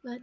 But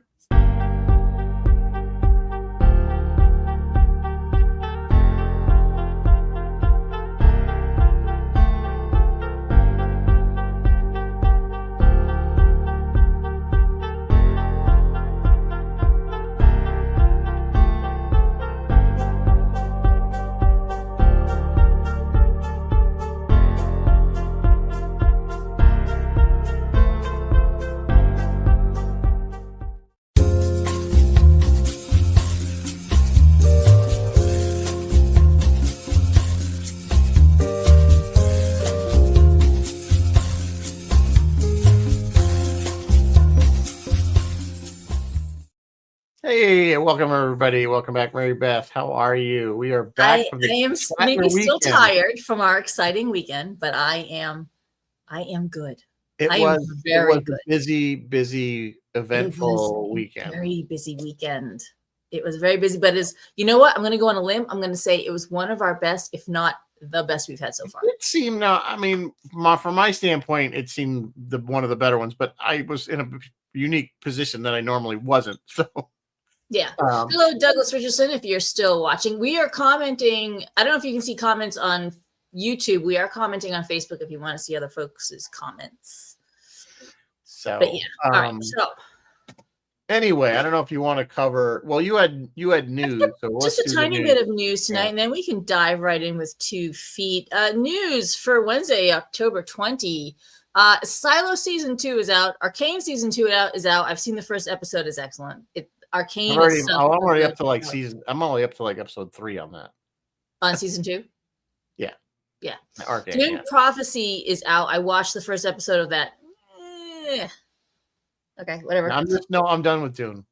Hey, welcome everybody. Welcome back, Mary Beth. How are you? We are back from the I am Shatner maybe still weekend. tired from our exciting weekend, but I am good. It I was am very good. a busy, eventful weekend. Very busy weekend. It was very busy, but you know what? I'm going to go on a limb. I'm going to say it was one of our best, if not the best we've had so far. It seemed, I mean, from my standpoint, it seemed one of the better ones, but I was in a unique position that I normally wasn't. So. Yeah. Hello, Douglas Richardson. If you're still watching, we are commenting. I don't know if you can see comments on YouTube. We are commenting on Facebook if you want to see other folks' comments. So, but yeah. All right. So, anyway, I don't know if you want to cover. Well, you had news. So just a tiny bit of news tonight, and then we can dive right in with 2 feet. News for Wednesday, October 20. Silo season 2 is out. Arcane season 2 is out. I've seen the first episode. Is excellent. Arcane. I'm already up to like I'm only up to like episode 3 on that. On season 2. Yeah. Arcane. Dune Prophecy is out. I watched the first episode of that. Okay, whatever. I'm done with Dune.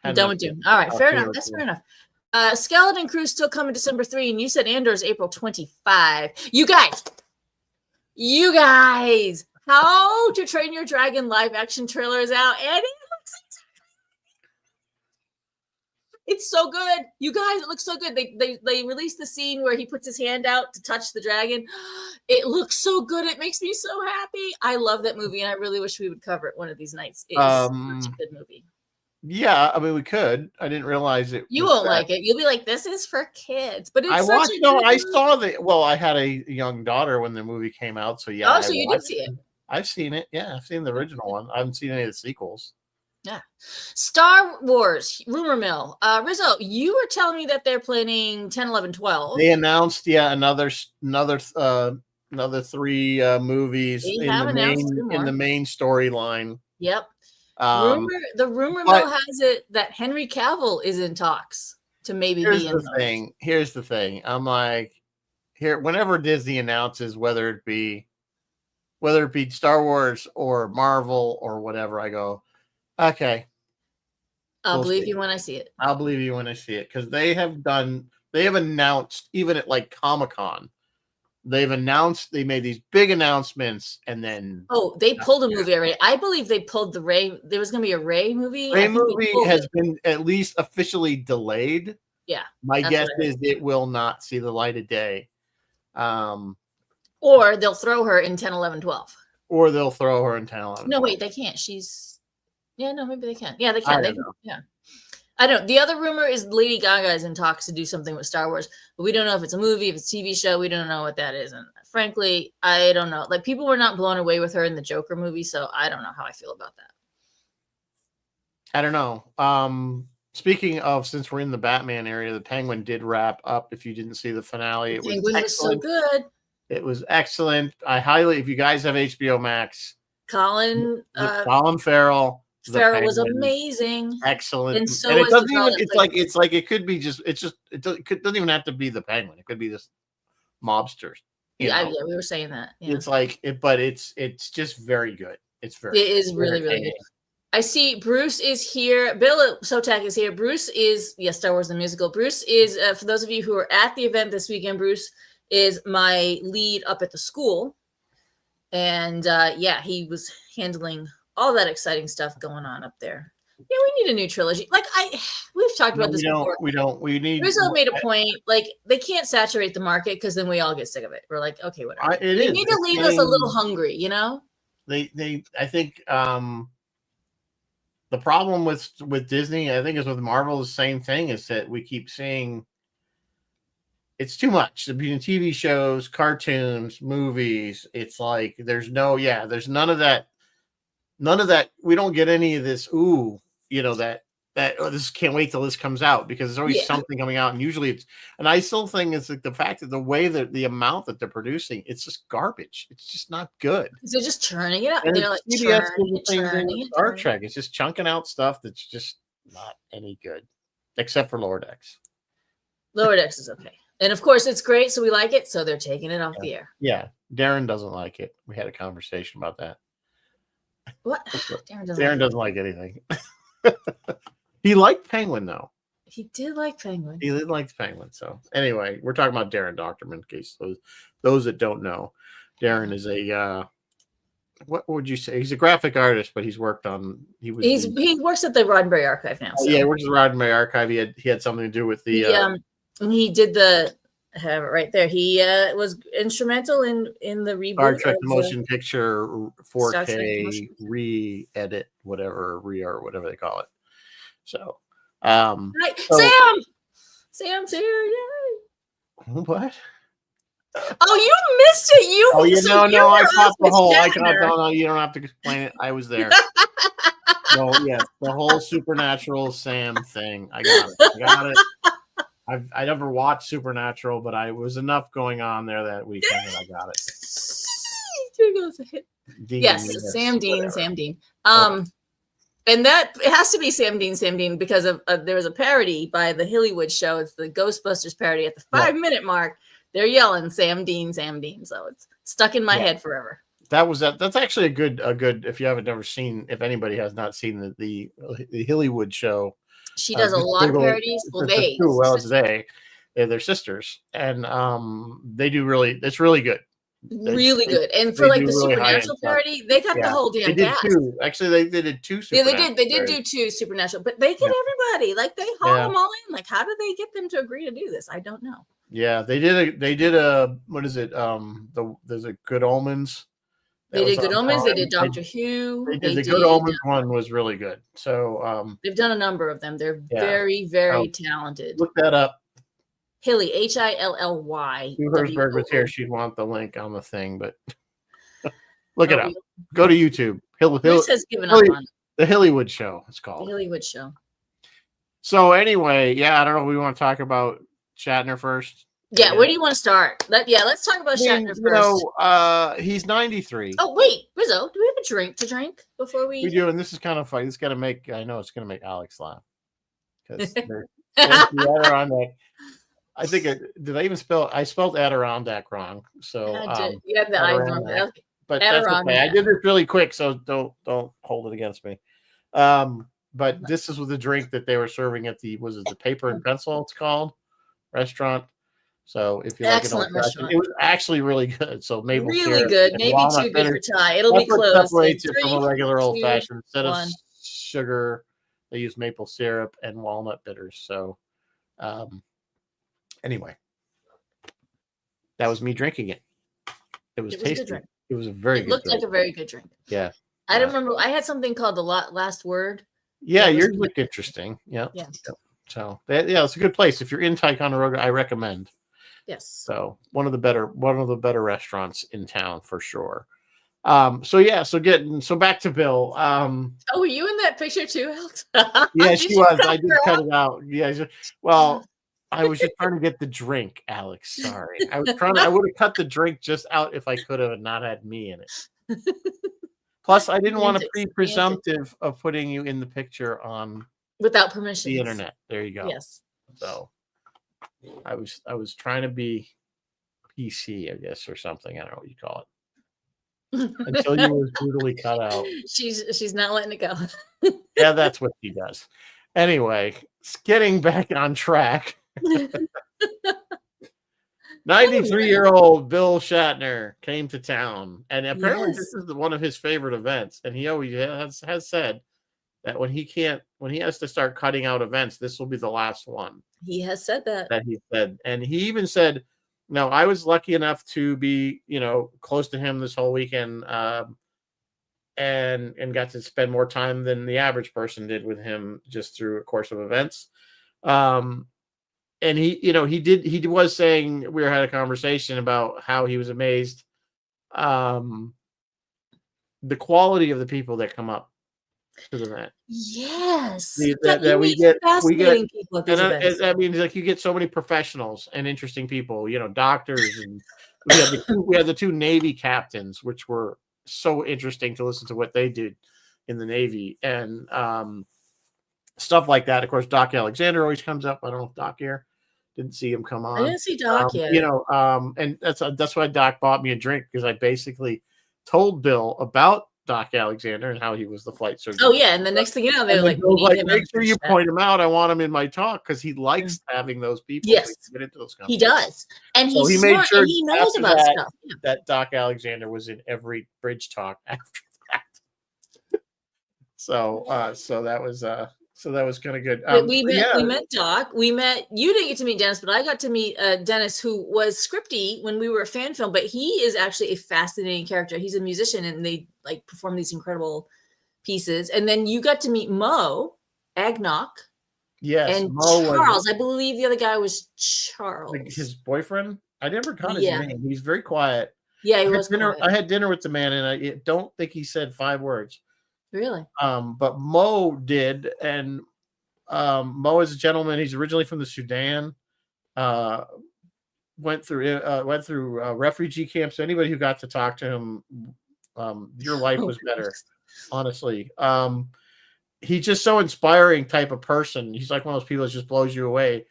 I'm done with Dune. All right, fair enough. That's fair enough. Skeleton Crew still coming December 3, and you said Andor is April 25. You guys, How to Train Your Dragon live action trailer is out, and it's so good. You guys, it looks so good. They released the scene where he puts his hand out to touch the dragon. It looks so good. It makes me so happy. I love that movie, and I really wish we would cover it one of these nights. It's such a good movie. Yeah, I mean, we could. I didn't realize it. You won't like it. You'll be like, this is for kids. But it's I saw I had a young daughter when the movie came out. So yeah. Oh, so you did see it. I've seen it. Yeah, I've seen the original one. I haven't seen any of the sequels. Yeah. Star Wars rumor mill. Rizzo, you were telling me that they're planning 10, 11, 12. They announced, another 3 movies in the main storyline. Yep. The rumor mill has it that Henry Cavill is in talks to maybe be in those. Here's the thing. I'm like, whenever Disney announces whether it be Star Wars or Marvel or whatever, I go, okay. I'll believe you when I see it. I'll believe you when I see it, because they have announced, even at like Comic-Con, they made these big announcements, and then they pulled a movie already. I believe they pulled the Rey. There was going to be a Rey movie. Rey movie has been at least officially delayed. Yeah, my guess is it will not see the light of day. Or they'll throw her in 10, 11, 12. Or they'll throw her in 10, 11. No, wait, they can't. Maybe they can. Yeah, they can. Yeah. I don't know. The other rumor is Lady Gaga is in talks to do something with Star Wars, but we don't know if it's a movie, if it's a TV show. We don't know what that is. And frankly, I don't know. Like, people were not blown away with her in the Joker movie, so I don't know how I feel about that. I don't know. Speaking of, since we're in the Batman area, the Penguin did wrap up. If you didn't see the finale, Penguin was so good. It was excellent. If you guys have HBO Max, Colin Farrell. Farrell was amazing, excellent, and so it doesn't even. It could be just. It doesn't even have to be the Penguin. It could be just mobsters. Yeah, we were saying that. Yeah. It's just very good. It is really good. I see Bruce is here. Bill Sotak is here. Bruce is Star Wars the musical. Bruce is for those of you who are at the event this weekend. Bruce is my lead up at the school, and he was handling all that exciting stuff going on up there. Yeah, we need a new trilogy. Like we've talked about this before. We need. Rizzo made a point. Like, they can't saturate the market, because then we all get sick of it. We're like, okay, whatever. They need to leave us a little hungry, you know. I think the problem with Disney, I think, is with Marvel the same thing. Is that we keep seeing it's too much. Between TV shows, cartoons, movies, it's like there's none of that. None of that. We don't get any of this. Ooh, this can't wait till this comes out, because there's always something coming out, and usually it's. And I still think it's like the fact that the way that the amount that they're producing, it's just garbage. It's just not good. They're just churning it up. And They're like CBS churning does the same thing with it. Star Trek. It's just chunking out stuff that's just not any good, except for Lower Decks. Lower Decks is okay. And of course, it's great, so we like it, so they're taking it off the air. Yeah, Darren doesn't like it. We had a conversation about that. What? Darren doesn't like anything. He liked Penguin, though. He did like Penguin. He did like Penguin. So anyway, we're talking about Darren Doctorman. In case those that don't know, Darren is a what would you say? He's a graphic artist, but he's worked on. He works at the Roddenberry Archive now. So. Yeah, he works at the Roddenberry Archive. He had something to do with the. He did the. I have it right there. He was instrumental in the reboot. Star Trek the motion picture 4K re-edit, whatever they call it. So, Sam's here! Yay! What? Oh, you missed it! I caught the whole. No, you don't have to explain it. I was there. No, yes, the whole Supernatural Sam thing. I got it. I never watched Supernatural, but I was enough going on there that weekend that I got it. Here goes a hit. Yes, Sam Dean. And that it has to be Sam Dean because of there was a parody by the Hillywood show. It's the Ghostbusters parody. At the 5-minute mark, they're yelling Sam Dean. So it's stuck in my head forever. That's actually a good. If you haven't ever seen, if anybody has not seen the Hillywood show. She does a lot of parodies. They're sisters, and they do really. It's really good. Really good. And for like the really Supernatural parody, they got the whole damn cast. Actually, they did 2 Supernatural. They did do 2 Supernatural, but they get everybody. Like they haul them all in. Like, how did they get them to agree to do this? I don't know. Yeah, they did a what is it? There's a Good Omens. They did Good Omens. They did Doctor Who. They did the Good Omens one was really good. So they've done a number of them. They're very, very talented. Look that up. Hilly, Hilly. If Herzberg was here, she'd want the link on the thing, but look it up. Go to YouTube. Chris has given up on it. The Hillywood Show. It's called the Hillywood Show. So anyway, I don't know. We want to talk about Shatner first. Yeah, where do you want to start? Let's talk about Shatner first. He's 93. Oh, wait, Rizzo, do we have a drink to drink before we? We do, and this is kind of funny. It's gonna make. I know it's gonna make Alex laugh because the Adirondack. I think did I even spell? I spelled Adirondack wrong. So you have the I wrong. But that's okay. I did this really quick, so don't hold it against me. But this is with the drink that they were serving at the Paper and Pencil? It's called restaurant. So if you like it was actually really good. So maple syrup, good, maybe too good for Thai. It'll be close. Separates it from a regular old fashioned. Instead of sugar, they use maple syrup and walnut bitters. So, anyway, that was me drinking it. It was tasty. It was a very good. It looked like a very good drink. Yeah, I don't remember. I had something called the last word. Yeah, yours looked interesting. Yeah. So it's a good place if you're in Ticonderoga. I recommend. Yes. So one of the better restaurants in town for sure. So back to Bill. Were you in that picture too, Alex? Yeah, she was. I did cut it out. Yeah. Well, I was just trying to get the drink, Alex. Sorry. I would have cut the drink just out if I could have and not had me in it. Plus, I didn't want to be presumptive of putting you in the picture on without permission. The internet. There you go. Yes. So I was trying to be PC, I guess, or something. I don't know what you call it. Until you were brutally cut out. She's not letting it go. Yeah, that's what she does. Anyway, getting back on track. 93-year-old Bill Shatner came to town, and apparently this is one of his favorite events. And he always has said that when he has to start cutting out events, this will be the last one. He has said that. He said, and he even said, "No, I was lucky enough to be, close to him this whole weekend. and got to spend more time than the average person did with him just through a course of events. And he was saying, we had a conversation about how he was amazed the quality of the people that come up to the event. Yes. That You we meet get fascinating people at these and events. I mean, like, you get so many professionals and interesting people, doctors, and we had the two Navy captains, which were so interesting to listen to what they did in the Navy, and stuff like that. Of course, Doc Alexander always comes up. I don't know if Doc here, didn't see him come I on. didn't see Doc yet. And that's why Doc bought me a drink, because I basically told Bill about Doc Alexander and how he was the flight surgeon. Oh yeah, and the next thing you know, they're like, make sure you point him out. I want him in my talk, because he likes having those people. Yes, get into those he does, and so he's made smart, sure and he knows about stuff. Yeah. That Doc Alexander was in every bridge talk after that. So that was kind of good. We met Doc. You didn't get to meet Dennis, but I got to meet Dennis, who was scripty when we were a fan film, but he is actually a fascinating character. He's a musician, and they like perform these incredible pieces. And then you got to meet Mo Agnock. Yes, and Mo Charles. I believe the other guy was Charles, like his boyfriend. I never got his name. He's very quiet. Yeah, he was quiet. I had dinner with the man, and I don't think he said 5 words. Really? But Mo did, and Mo is a gentleman. He's originally from the Sudan. Went through refugee camps. Anybody who got to talk to him, your life was better, honestly. He's just so inspiring type of person. He's like one of those people that just blows you away,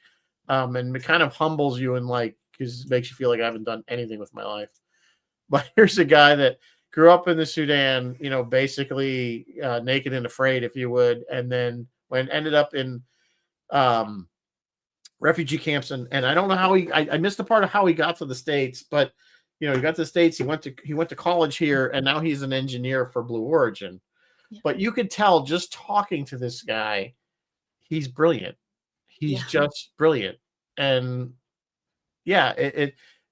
and it kind of humbles you, and because it makes you feel like I haven't done anything with my life. But here's a guy that grew up in the Sudan, basically naked and afraid, if you would, and then ended up in refugee camps, and I don't know how I missed the part of how he got to the States, but he got to the States. He went to college here, and now he's an engineer for Blue Origin. Yeah. But you could tell just talking to this guy, he's brilliant. He's just brilliant, and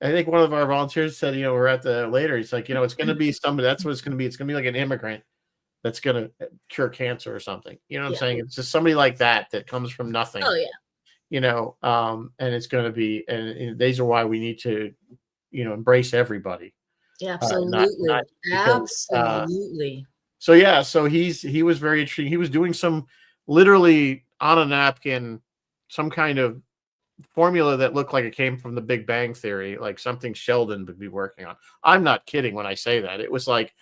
I think one of our volunteers said, we're at the later. He's like, it's going to be somebody. That's what it's going to be. It's going to be like an immigrant that's going to cure cancer or something. You know what I'm saying? It's just somebody like that comes from nothing. Oh yeah. And it's going to be, and these are why we need to, embrace everybody. Yeah, absolutely. Absolutely. So he was very interesting. He was doing some literally on a napkin, some kind of formula that looked like it came from the Big Bang Theory, like something Sheldon would be working on. I'm not kidding when I say that. It was like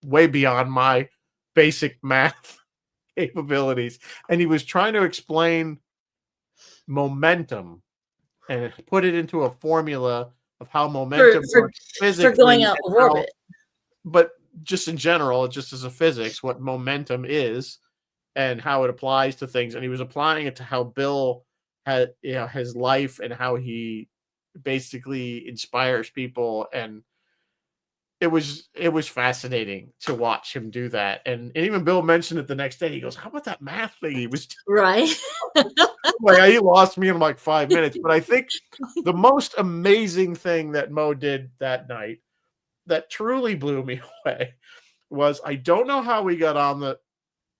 way beyond my basic math capabilities. And he was trying to explain momentum and put it into a formula of how momentum works physically. For going out of orbit. But just in general, just as a physics, what momentum is and how it applies to things. And he was applying it to how Bill had, his life and how he basically inspires people. And it was fascinating to watch him do that. And even Bill mentioned it the next day. He goes, "How about that math thing?" He was right. He lost me in like 5 minutes. But I think the most amazing thing that Mo did that night that truly blew me away was, I don't know how we got on the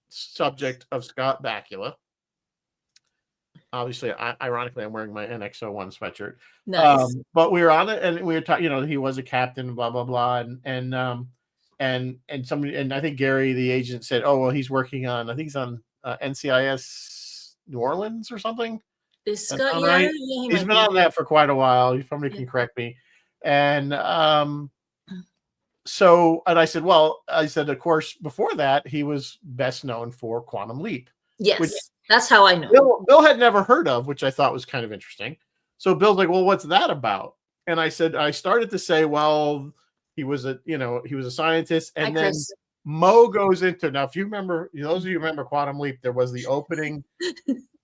subject of Scott Bakula. Obviously, ironically, I'm wearing my NX01 sweatshirt. Nice. But we were on it, and we were talking. He was a captain, blah blah blah, and somebody, and I think Gary, the agent, said, "Oh well, he's working on. I think he's on NCIS New Orleans or something." Is Scott? Right? He's been on that for quite a while. Somebody can correct me. And so, and I said, of course, before that, he was best known for Quantum Leap. Yes. Which that's how I know. Bill had never heard of, which I thought was kind of interesting. So Bill's like, "Well, what's that about?" And I started to say, well, he was a scientist. And then Mo goes into, now, if you remember, those of you who remember Quantum Leap, there was the opening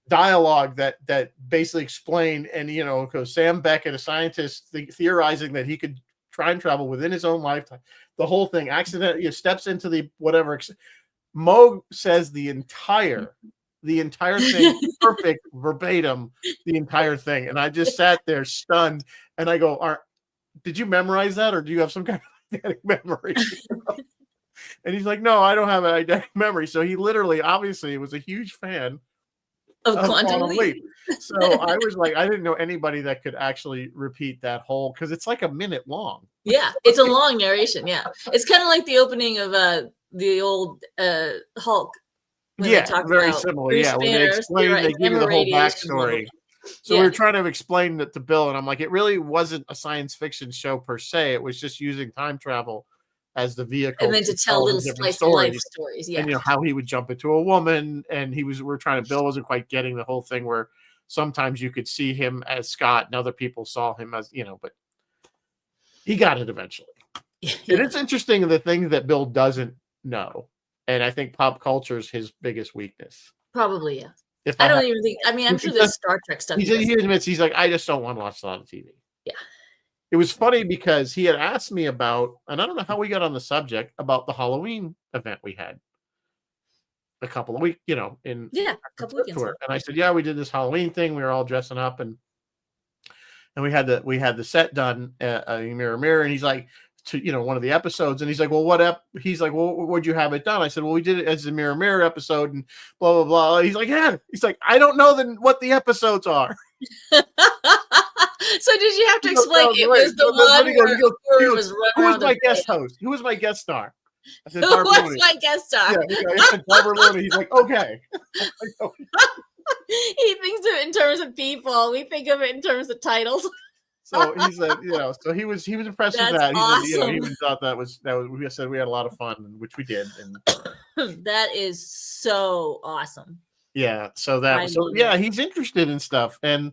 dialogue that basically explained, and, because Sam Beckett, a scientist, theorizing that he could time travel within his own lifetime, the whole thing, accidentally steps into the whatever. Mo says the entire thing, perfect verbatim, the entire thing. And I just sat there stunned, and I go, "Did you memorize that, or do you have some kind of memory?" And he's like, no, I don't have an eidetic memory. So he literally, obviously, was a huge fan Of of Quantum Quantum Leap. Leap. So I was like, I didn't know anybody that could actually repeat that whole, because it's like a minute long. Yeah, it's a long narration. Yeah, it's kind of like the opening of the old Hulk when they talk very about similar. Bruce When they Banner, explain, they give you gamma the whole radiation, blah, blah, backstory. blah. So we were trying to explain that to Bill, and I'm like, it really wasn't a science fiction show per se. It was just using time travel as the vehicle and then to tell the little different slice of life stories. stories. Yeah, And how he would jump into a woman, and Bill wasn't quite getting the whole thing where sometimes you could see him as Scott and other people saw him as, but he got it eventually. yeah. And it's interesting, the things that Bill doesn't know. And I think pop culture is his biggest weakness. Probably, yeah. If I don't even think. I mean, I'm sure there's Star Trek stuff. He admits, he's like, I just don't want to watch a lot of TV. Yeah. It was funny because he had asked me about, and I don't know how we got on the subject, about the Halloween event we had a couple of weeks, in a couple weekends ago. And I said, yeah, we did this Halloween thing. We were all dressing up, and we had the set done mirror, and he's like, to one of the episodes, and he's like, well, he's like, well, what'd you have it done? I said, well, we did it as a mirror episode, and blah blah blah. He's like, yeah. He's like, I don't know what the episodes are. So did you have to explain? It was the one where was who was my guest host? Who was my guest star? I said, who was my guest star? Yeah, I said Barbara Looney. He's like, okay. He thinks of it in terms of people. We think of it in terms of titles. So he said, so he was impressed with that. Awesome. He even thought that was. We said we had a lot of fun, which we did. And that is so awesome. Yeah. So he's interested in stuff, and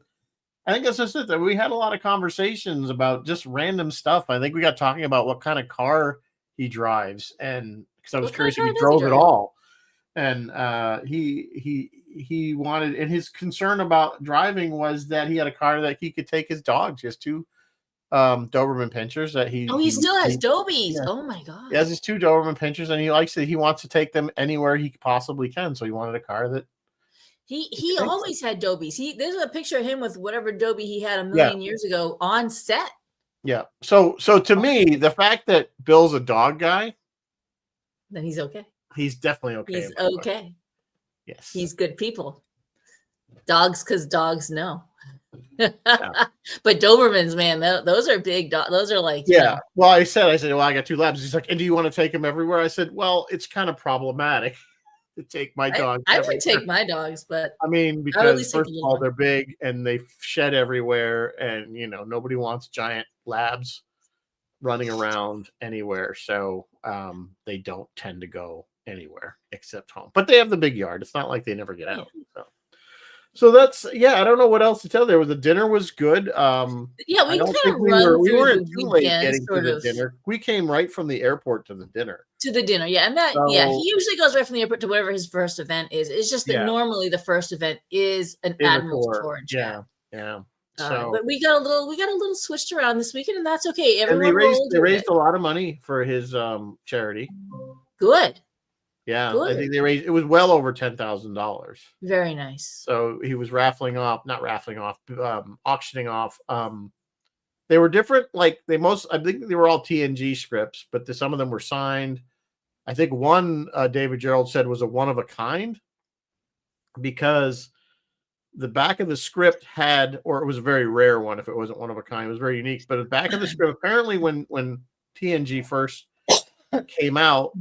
I think that's just it. That we had a lot of conversations about just random stuff. I think we got talking about what kind of car he drives, and because I was curious if he drove at all, and he wanted, and his concern about driving was that he had a car that he could take his dogs, just two Doberman Pinschers that he still has Dobies. Yeah. Oh my god. He has his two Doberman Pinschers, and he wants to take them anywhere he possibly can. So he wanted a car that he always had Dobies. There's a picture of him with whatever Dobie he had a million years ago on set. Yeah. So to me, the fact that Bill's a dog guy, then he's okay. He's definitely okay. He's okay. Yes. He's good people. Dogs, because dogs know. Yeah. But Dobermans, man, those are big dogs. Those are like, Well, I said, well, I got two labs. He's like, and do you want to take them everywhere? I said, well, it's kind of problematic to take my dogs. I would take my dogs, but I mean, because first of all, they're big and they shed everywhere, and nobody wants giant labs running around anywhere, so they don't tend to go anywhere except home. But they have the big yard. It's not like they never get out. So that's I don't know what else to tell. The dinner was good. We kind of we weren't too late getting to the dinner. We came right from the airport to the dinner. And that he usually goes right from the airport to whatever his first event is. It's just that normally the first event is an Admiral's tour. Yeah. But we got a little switched around this weekend, and that's okay. Everyone they raised a lot of money for his charity. Good. Yeah, good. I think they raised, it was well over $10,000. Very nice. So he was auctioning off. They were different. I think they were all TNG scripts, but some of them were signed. I think one David Gerald said was a one of a kind, because the back of the script had, or it was a very rare one if it wasn't one of a kind. It was very unique. But the back of the script, apparently when TNG first came out,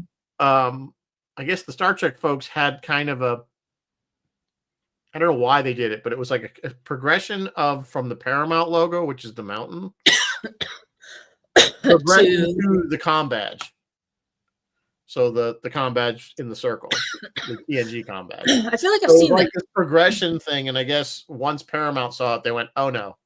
I guess the Star Trek folks had kind of I don't know why they did it, but it was like a progression from the Paramount logo, which is the mountain, progression to the comm badge. So the comm badge in the circle, the TNG comm badge. I feel like I've seen this progression thing, and I guess once Paramount saw it, they went, "Oh no."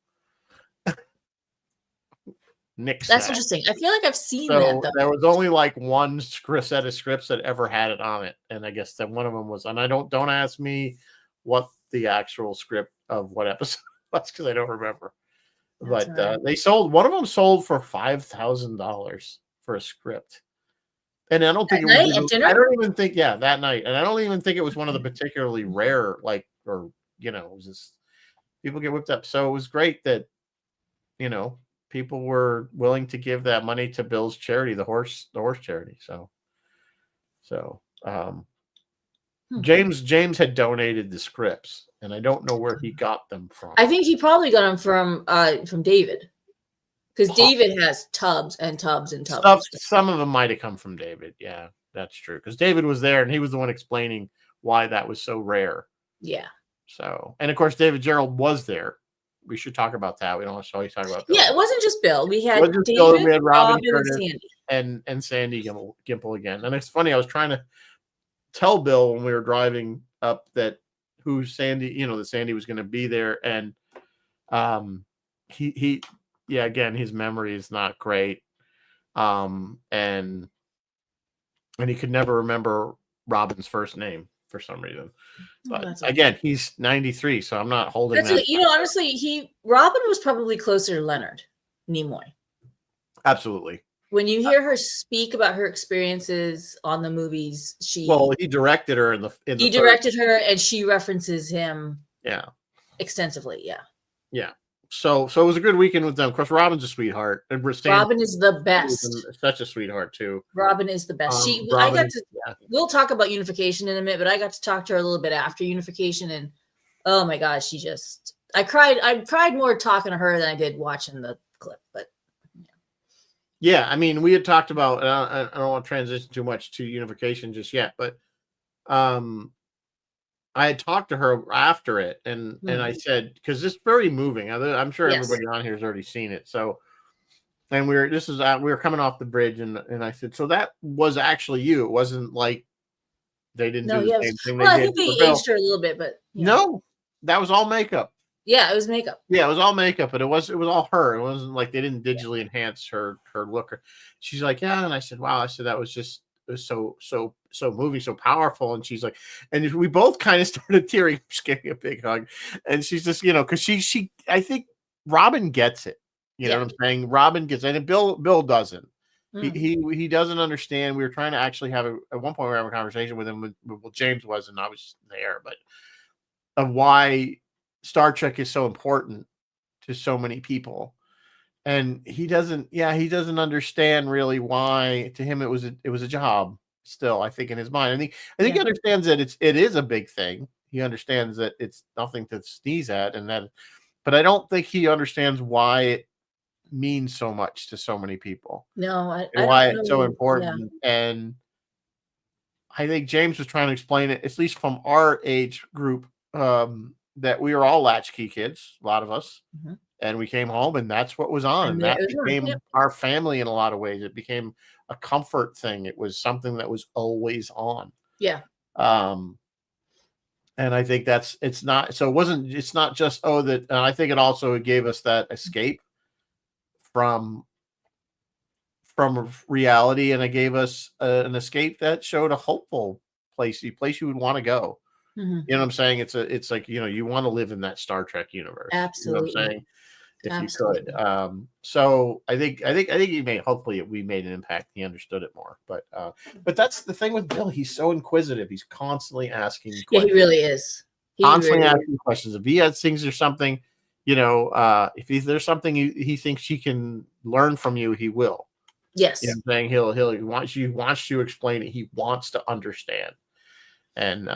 That's interesting. I feel like I've seen that. Though. There was only one set of scripts that ever had it on it, and I guess that one of them was. And I don't ask me what the actual script of what episode was, because I don't remember. But they sold, one of them sold for $5,000 for a script, and I don't think it was. I don't even think that night, and I don't even think it was one of the particularly rare it was just people get whipped up. So it was great that people were willing to give that money to Bill's charity, the horse charity. So So James had donated the scripts, and I don't know where he got them from. I think he probably got them from David, because David has tubs and tubs and tubs. Some of them might have come from David. Yeah, that's true. Because David was there, and he was the one explaining why that was so rare. Yeah. So, and of course, David Gerald was there. We should talk about that. We don't always talk about Bill. Yeah, it wasn't just Bill. We had David, Bill, we had Robin and Sandy. And Sandy Gimple again. And it's funny, I was trying to tell Bill when we were driving up that who Sandy, that Sandy was going to be there. And he again, his memory is not great. And he could never remember Robin's first name for some reason. But again, he's 93, so I'm not holding that. Honestly, Robin was probably closer to Leonard Nimoy. Absolutely. When you hear her speak about her experiences on the movies, he directed her he directed her, and she references him. Yeah. Extensively. Yeah. Yeah. So it was a good weekend with them. Of course, Robin's a sweetheart, and Robin is the best. Such a sweetheart too. Robin is the best. We'll talk about Unification in a minute, but I got to talk to her a little bit after Unification, and oh my gosh, I cried more talking to her than I did watching the clip. But yeah, I mean, we had talked about. I don't want to transition too much to Unification just yet, but I had talked to her after it, and I said, because it's very moving. I'm sure everybody on here has already seen it. So, and we were coming off the bridge, and I said, so that was actually you. It wasn't like they didn't do the same thing. Well, I think they aged her a little bit, but no, that was all makeup. Yeah, it was makeup. Yeah, it was all makeup, but it was all her. It wasn't like they didn't digitally enhance her look. She's like, yeah, and I said, wow. I said that was just. It was so moving, so powerful. And she's like, and we both kind of started tearing, just gave me a big hug. And she's just, because she I think Robin gets it. You know what I'm saying? Robin gets it, and Bill doesn't. He doesn't understand. We were trying to actually have at one point we were having a conversation with him. Well, James was, and I was there, but of why Star Trek is so important to so many people. And he doesn't understand really why. To him, it was a job. Still, I think in his mind, I think he understands that it is a big thing. He understands that it's nothing to sneeze at, but I don't think he understands why it means so much to so many people. No, why it's so important. Yeah. And I think James was trying to explain it, at least from our age group, that we were all latchkey kids, a lot of us. Mm-hmm. And we came home, and that's what was on. And that became our family in a lot of ways. It became a comfort thing. It was something that was always on. Yeah. And I think it's not just, I think it also gave us that escape from reality. And it gave us an escape that showed a hopeful place you would want to go. Mm-hmm. You know what I'm saying? It's like, you want to live in that Star Trek universe. Absolutely. You know what I'm saying? If Absolutely. You could. So I think hopefully we made an impact. He understood it more, but that's the thing with Bill. He's so inquisitive. He's constantly asking questions. Yeah, he really is. Constantly asking questions. If he has things or something, if there's something he thinks he can learn from you, he will. Yes. You know what I'm saying? He wants you to explain it. He wants to understand. And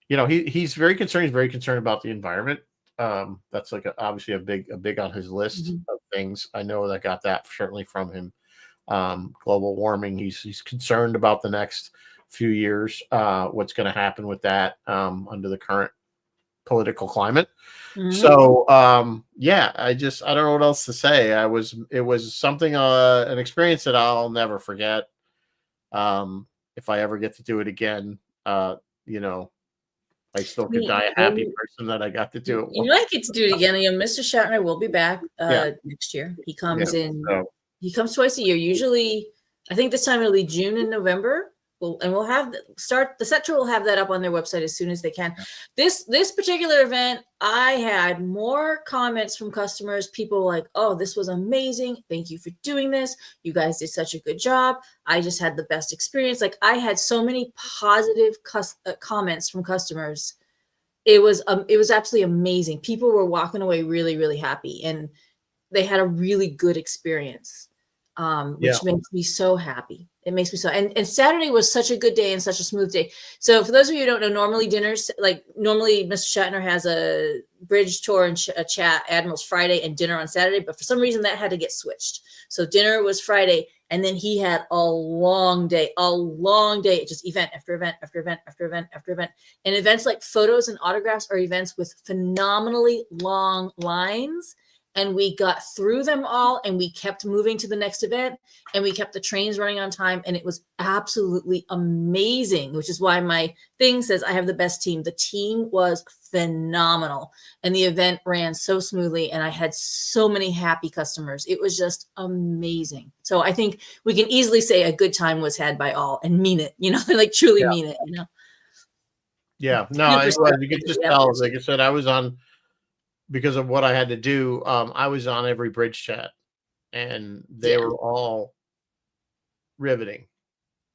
he's very concerned. He's very concerned about the environment. That's like obviously a big on his list of things. I know that got that certainly from him. Global warming. He's concerned about the next few years. What's going to happen with that under the current political climate. Mm-hmm. So I don't know what else to say. It was something an experience that I'll never forget. If I ever get to do it again, I still could die a happy person that I got to do it. I get to do it again. Mr. Shatner will be back next year. He comes he comes twice a year. Usually, I think this time it'll be June and November. We'll have the set tour will have that up on their website as soon as they can. This particular event, I had more comments from customers. People like, "Oh, this was amazing! Thank you for doing this. You guys did such a good job. I just had the best experience." Like I had so many positive comments from customers. It was absolutely amazing. People were walking away really, really happy, and they had a really good experience. which makes me so happy. It makes me so, and Saturday was such a good day and such a smooth day. So for those of you who don't know, normally Mr. Shatner has a bridge tour and a chat Admiral's Friday and dinner on Saturday, but for some reason that had to get switched. So dinner was Friday, and then he had a long day, just event after event after event after event after event. And events like photos and autographs are events with phenomenally long lines. And we got through them all, and we kept moving to the next event, and we kept the trains running on time, and it was absolutely amazing, which is why my thing says I have the best team. The team was phenomenal, and the event ran so smoothly, and I had so many happy customers. It was just amazing. So I think we can easily say a good time was had by all, and mean it, like truly mean it, Yeah, no, it was, you could just tell, like I said, I was on, because of what I had to do, I was on every bridge chat, and they were all riveting.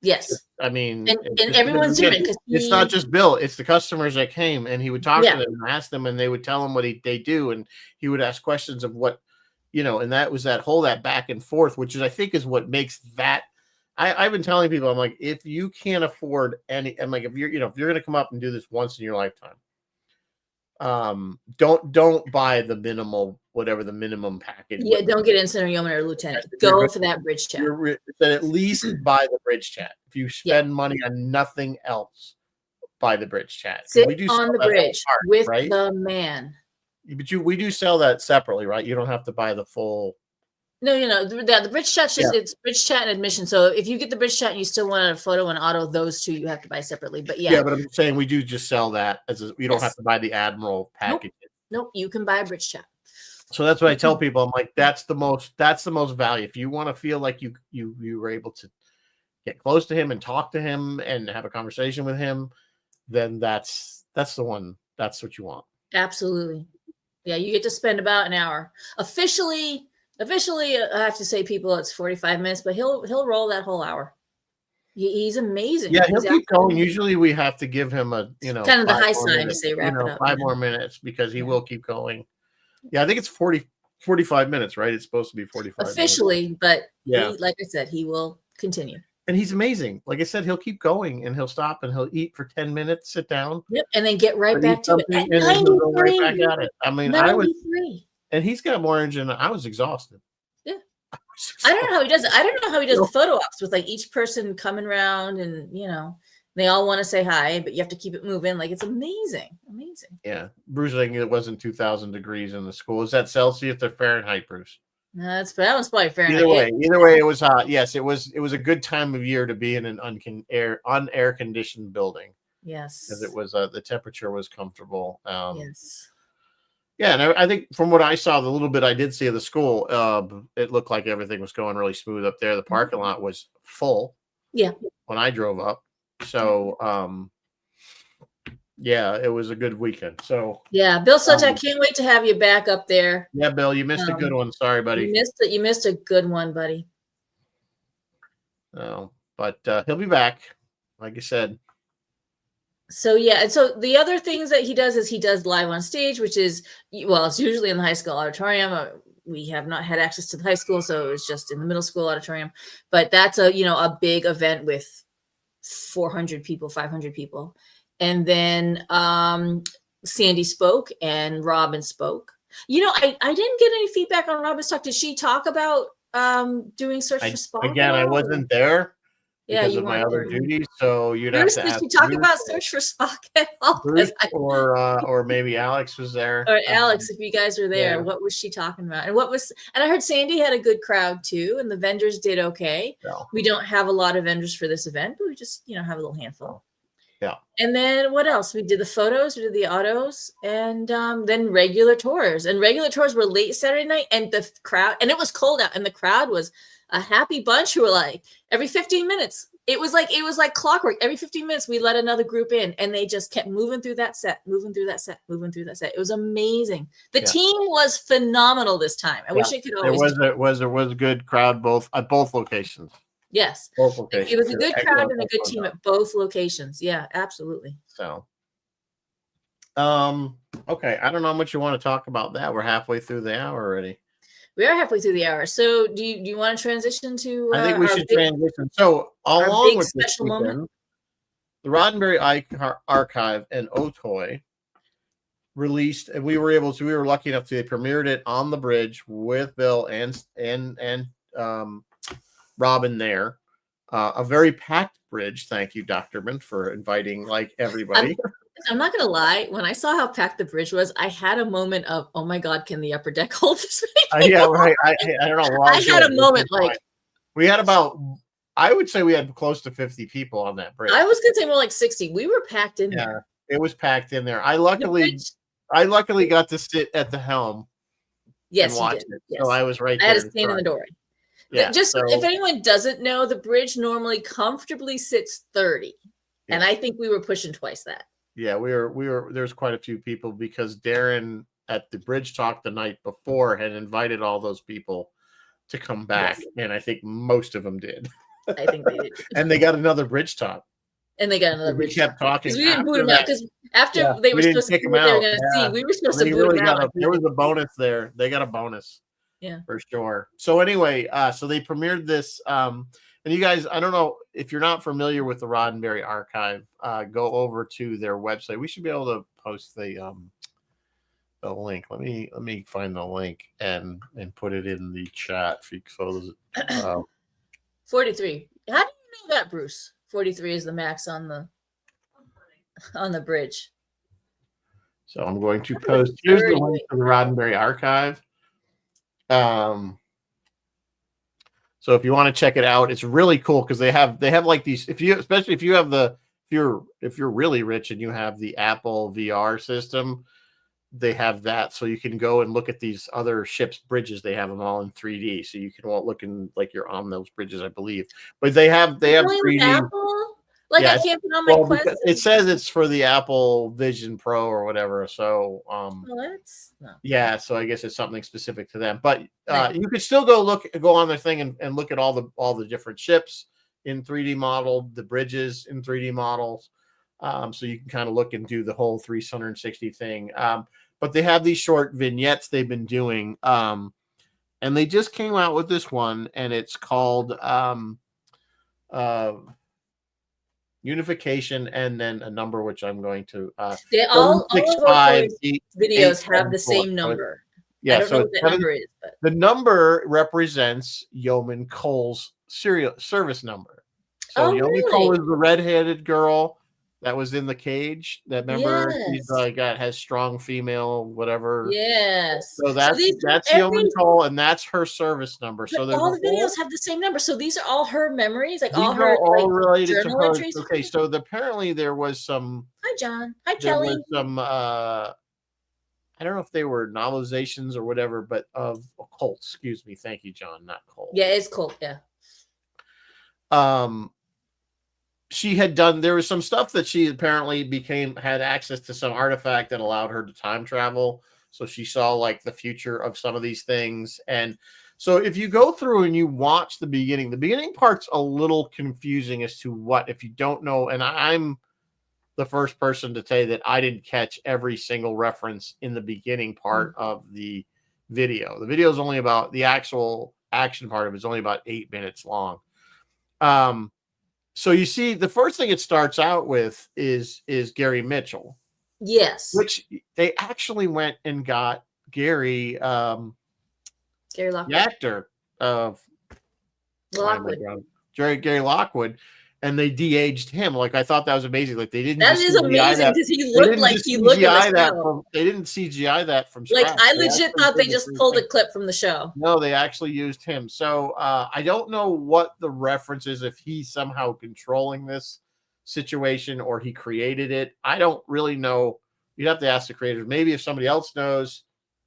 Yes. I mean, and everyone's different. It's not just Bill, it's the customers that came, and he would talk to them and ask them, and they would tell him what they do, and he would ask questions of what, and that was that back and forth, which is, I think, is what makes that. I've been telling people, I'm like, if you can't afford any, I'm like, if you're going to come up and do this once in your lifetime, don't buy the whatever the minimum package. Yeah, don't get Incident Yeoman or Lieutenant. Go for that bridge chat. Then at least buy the bridge chat. If you spend money on nothing else, buy the bridge chat. Sit on the bridge with the man. But we do sell that separately, right? You don't have to buy the full. No, the bridge chat it's bridge chat and admission. So if you get the bridge chat and you still want a photo and auto, those two you have to buy separately. But but I'm saying we do just sell that you don't have to buy the Admiral package. Nope, you can buy a bridge chat. So that's what I tell people. I'm like, that's the most value. If you want to feel like you were able to get close to him and talk to him and have a conversation with him, then that's the one. That's what you want. Absolutely. Yeah, you get to spend about an hour. Officially, I have to say, people, it's 45 minutes, but he'll roll that whole hour. He's amazing. Yeah, he'll keep going. Usually we have to give him a, kind of the high sign to say wrap it up. 5 more minutes, because he will keep going. Yeah, I think it's 45 minutes, right? It's supposed to be 45 officially, but like I said, he will continue. And he's amazing. Like I said, he'll keep going, and he'll stop, and he'll eat for 10 minutes, sit down. Yep, and then get right back to it. And then he'll go right back at it. I mean, 93. And he's got more energy than I was exhausted. Yeah. I don't know how he does it. I don't know how he does the photo ops with like each person coming around, and they all want to say hi, but you have to keep it moving. Like, it's amazing. Amazing. Yeah. Bruce, I think it wasn't 2,000 degrees in the school. Is that Celsius or Fahrenheit, Bruce? No, that was probably Fahrenheit. Either way, it was hot. Yes, it was a good time of year to be in an unair conditioned building. Yes. Because it was the temperature was comfortable. Yes. Yeah, and I think from what I saw, the little bit I did see of the school, it looked like everything was going really smooth up there. The parking lot was full. Yeah. When I drove up. So, it was a good weekend. So yeah, Bill Sotek, can't wait to have you back up there. Yeah, Bill, you missed a good one. Sorry, buddy. You missed a good one, buddy. No, but he'll be back, like I said. So and so the other things that he does is he does live on stage, which is, it's usually in the high school auditorium. We have not had access to the high school, so it was just in the middle school auditorium. But that's a big event with 400 people, 500 people. And then Sandy spoke and Robin spoke. I didn't get any feedback on Robin's talk. Did she talk about doing Search for Spock? Again, I wasn't there because of my other duties. So you'd have to ask. Did she talk about Search for Spock at all? Or maybe Alex was there. Or Alex, if you guys were there, what was she talking about? And I heard Sandy had a good crowd too, and the vendors did okay. No. We don't have a lot of vendors for this event, but we just have a little handful. Yeah. And then what else? We did the photos, we did the autos, and then regular tours. And regular tours were late Saturday night, and the crowd, and it was cold out, and the crowd was a happy bunch who were like, every 15 minutes, it was like clockwork. Every 15 minutes, we let another group in, and they just kept moving through that set. It was amazing. The team was phenomenal this time. I wish it could always. There was a good crowd at both locations. Yes. Both locations. It was a good crowd and a good team at both locations. Yeah, absolutely. So, okay. I don't know how much you want to talk about that. We're halfway through the hour already. We are halfway through the hour. So do you want to transition to I think we should transition. So our along big with this special weekend, moment? the Roddenberry Archive and Otoy released, and we were lucky enough to, they premiered it on the bridge with Bill and Robin there. A very packed bridge. Thank you, Doctorman, for inviting like everybody. I'm not gonna lie. When I saw how packed the bridge was, I had a moment of, "Oh my God, can the upper deck hold this?" Yeah, right. I don't know. I had a moment like we had about, I would say we had close to 50 people on that bridge. I was gonna say more like 60. We were packed in there. It was packed in there. I luckily got to sit at the helm. Yes, and watch it. Yes. So I was right there. I had to stand in the doorway. Yeah. Just if anyone doesn't know, the bridge normally comfortably sits 30. Yeah. And I think we were pushing twice that. Yeah, we were there's quite a few people because Darren at the bridge talk the night before had invited all those people to come back. Yes. And I think most of them did. I think they did. And they got another bridge talk. And they got another bridge. We kept talking. Because we didn't boot them out. Because after they were supposed to see what they were going to see, we were supposed to boot them out. There was a bonus there. They got a bonus. Yeah. For sure. So anyway, so they premiered this. And you guys, I don't know if you're not familiar with the Roddenberry Archive, go over to their website. We should be able to post the link. Let me find the link and put it in the chat for those. 43. How do you know that, Bruce? 43 is the max on the bridge. So I'm going to post. Here's the link to the Roddenberry Archive. So if you want to check it out, it's really cool because they have like these. Especially if you're really rich and you have the Apple VR system, they have that, so you can go and look at these other ships' bridges. They have them all in 3D, so you can looking like you're on those bridges, I believe. But they have 3D. Apple? Like, yeah, I can't put on my Quest. It says it's for the Apple Vision Pro or whatever. So, yeah. So I guess it's something specific to them. But you could still go on their thing and look at all the different ships in 3D model, the bridges in 3D models. So you can kind of look and do the whole 360 thing. But they have these short vignettes they've been doing, and they just came out with this one, and it's called Unification, and then a number which I'm going to. They all videos have the same number. Yeah, I don't know what the number is, but the number represents Yeoman Cole's service number. So Yeoman Cole is the red-headed girl that was in the cage. That member, she's has strong female whatever. Yes. So that's Yeoman Cole, and that's her service number. So all the videos have the same number. So these are all her memories, like all her related journal to her. entries. Okay, so apparently there was some. Hi, John. Hi, Kelly. There was some. I don't know if they were novelizations or whatever, but of Colt. Excuse me. Thank you, John. Not Colt. Yeah, it's Colt. Yeah. She had done, there was some stuff that she apparently had access to some artifact that allowed her to time travel. So she saw like the future of some of these things. And so if you go through and you watch the beginning part's a little confusing as to what, if you don't know, and I'm the first person to say that I didn't catch every single reference in the beginning part of the video. The video is only about, the actual action part of it is only about 8 minutes long. So you see, the first thing it starts out with is Gary Mitchell. Yes. Which they actually went and got Gary Lockwood. The actor of Lockwood. Gary Lockwood, and they de-aged him. Like, I thought that was amazing. Like, they didn't. That is amazing because he looked like he looked in the show. They didn't CGI that from scratch. Like, I legit thought they just pulled a clip from the show. No, they actually used him. So I don't know what the reference is, if he's somehow controlling this situation or he created it. I don't really know. You'd have to ask the creators. Maybe if somebody else knows,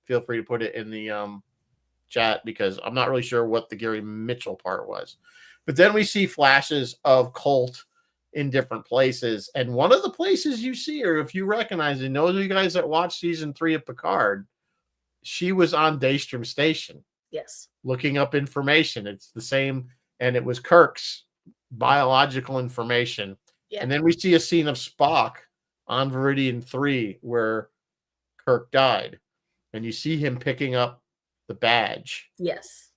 feel free to put it in the chat, because I'm not really sure what the Gary Mitchell part was. But then we see flashes of Colt in different places. And one of the places you see her, if you recognize it, those of you guys that watched season 3 of Picard, she was on Daystrom Station. Yes. Looking up information. It's the same. And it was Kirk's biological information. Yeah. And then we see a scene of Spock on Veridian 3 where Kirk died. And you see him picking up the badge. Yes.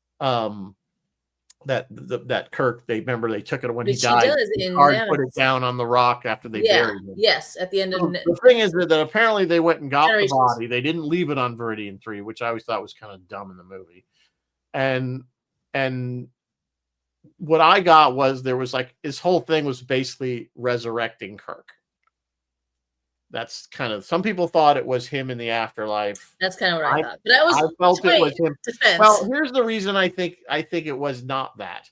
That Kirk, they took it when he But she died. does The in guard put it Nemesis. down on the rock after they buried him. Yes, at the end of The thing is that apparently they went and got the Generations. body. They didn't leave it on Viridian 3, which I always thought was kind of dumb in the movie. And what I got was there was like his whole thing was basically resurrecting Kirk. That's kind of, some people thought it was him in the afterlife. That's kind of what I thought. But I felt it was him. Defense. Well, here's the reason I think it was not that.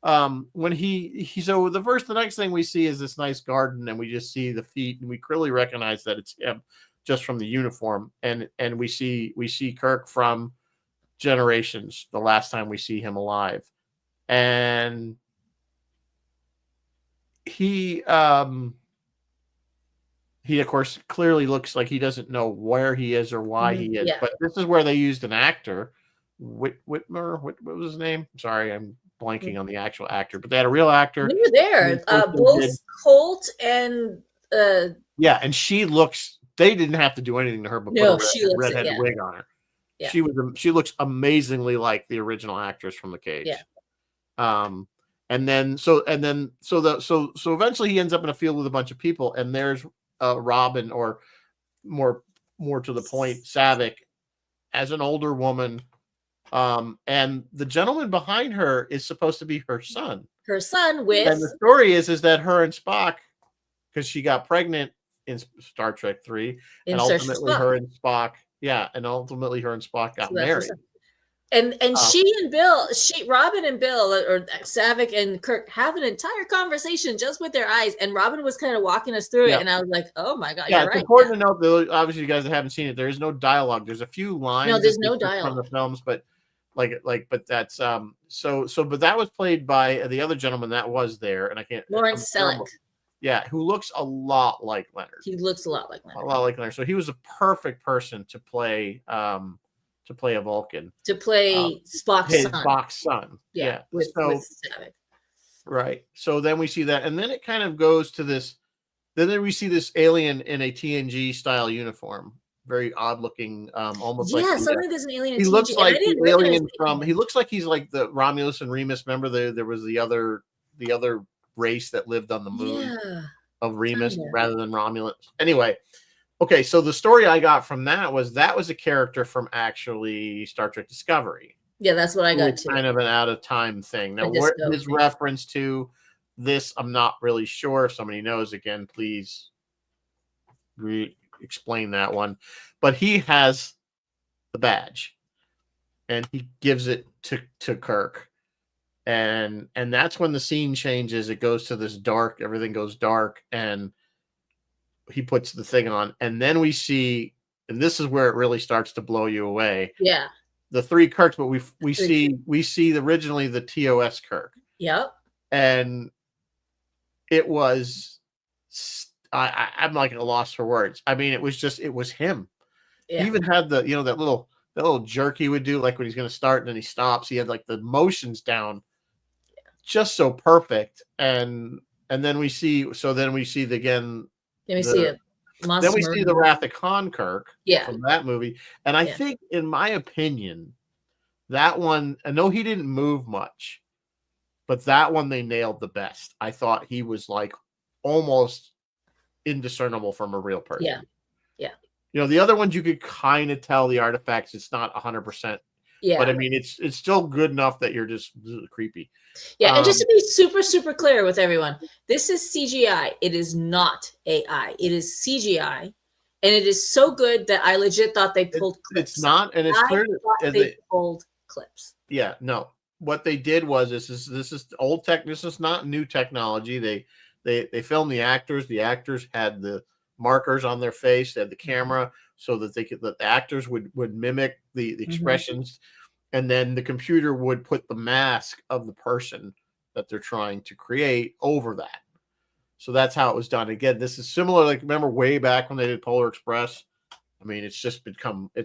When so the next thing we see is this nice garden, and we just see the feet, and we clearly recognize that it's him just from the uniform, and we see Kirk from Generations, the last time we see him alive, and he of course clearly looks like he doesn't know where he is or why he is. But this is where they used an actor, Whitmer. What was his name? Sorry, I'm blanking on the actual actor, but they had a real actor. We were there. Both Colt and yeah, and she looks. They didn't have to do anything to her, but put a redheaded wig on her. Yeah. She looks amazingly like the original actress from The Cage. Yeah. And then eventually he ends up in a field with a bunch of people, and there's Robin, or more to the point, Saavik, as an older woman. And the gentleman behind her is supposed to be her son. Her son with, and the story is that her and Spock, because she got pregnant in Star Trek 3, and ultimately her and Spock got married. And Robin and Bill, or Saavik and Kirk, have an entire conversation just with their eyes, and Robin was kind of walking us through it, and I was like, oh my God, you're right. It's important to note, though, obviously you guys that haven't seen it, there is no dialogue. There's a few lines. No, there's no dialogue from the films, but but that's but that was played by the other gentleman that was there, and I can't, Lawrence Selleck. Yeah, who looks a lot like Leonard. He looks a lot like Leonard. A lot like Leonard. So he was a perfect person to play a Vulcan. To play Spock's son. Yeah. With Saavik. Right. So then we see that, and then it kind of goes to this. Then we see this alien in a TNG style uniform, very odd looking, almost like suddenly there's an alien. He looks like the alien from. He looks like he's like the Romulus and Remus. Remember, there was the other race that lived on the moon of Remus rather than Romulus. Anyway, okay, so the story I got from that was a character from actually Star Trek Discovery. Yeah, that's what I got too. Kind of an out of time thing. Now, what his reference to this, I'm not really sure. If somebody knows, again, please explain that one. But he has the badge, and he gives it to Kirk. And that's when the scene changes. It goes to this dark, everything goes dark, and he puts the thing on, and then we see, and this is where it really starts to blow you away. Yeah. The three Kirks, but we see originally the TOS Kirk. Yep. And it was, I'm like at a loss for words. I mean, it was him. Yeah. He even had the, that little jerk he would do, like when he's going to start and then he stops. He had like the motions down, just so perfect. And then we see, Then we see the Wrath of Khan Kirk from that movie. And I think, in my opinion, that one, I know he didn't move much, but that one they nailed the best. I thought he was like almost indiscernible from a real person. Yeah. Yeah. The other ones you could kind of tell the artifacts, it's not 100%. Yeah. But I mean, it's still good enough that you're just creepy. Yeah, and just to be super, super clear with everyone, this is CGI. It is not AI. It is CGI, and it is so good that I legit thought they pulled clips. It's not, and it's clear that they pulled clips. Yeah, no. What they did was this is old tech. This is not new technology. They filmed the actors. The actors had the markers on their face. They had the camera so that the actors would mimic the expressions. And then the computer would put the mask of the person that they're trying to create over that. So that's how it was done. Again, this is similar. Like, remember way back when they did Polar Express? I mean, it's come a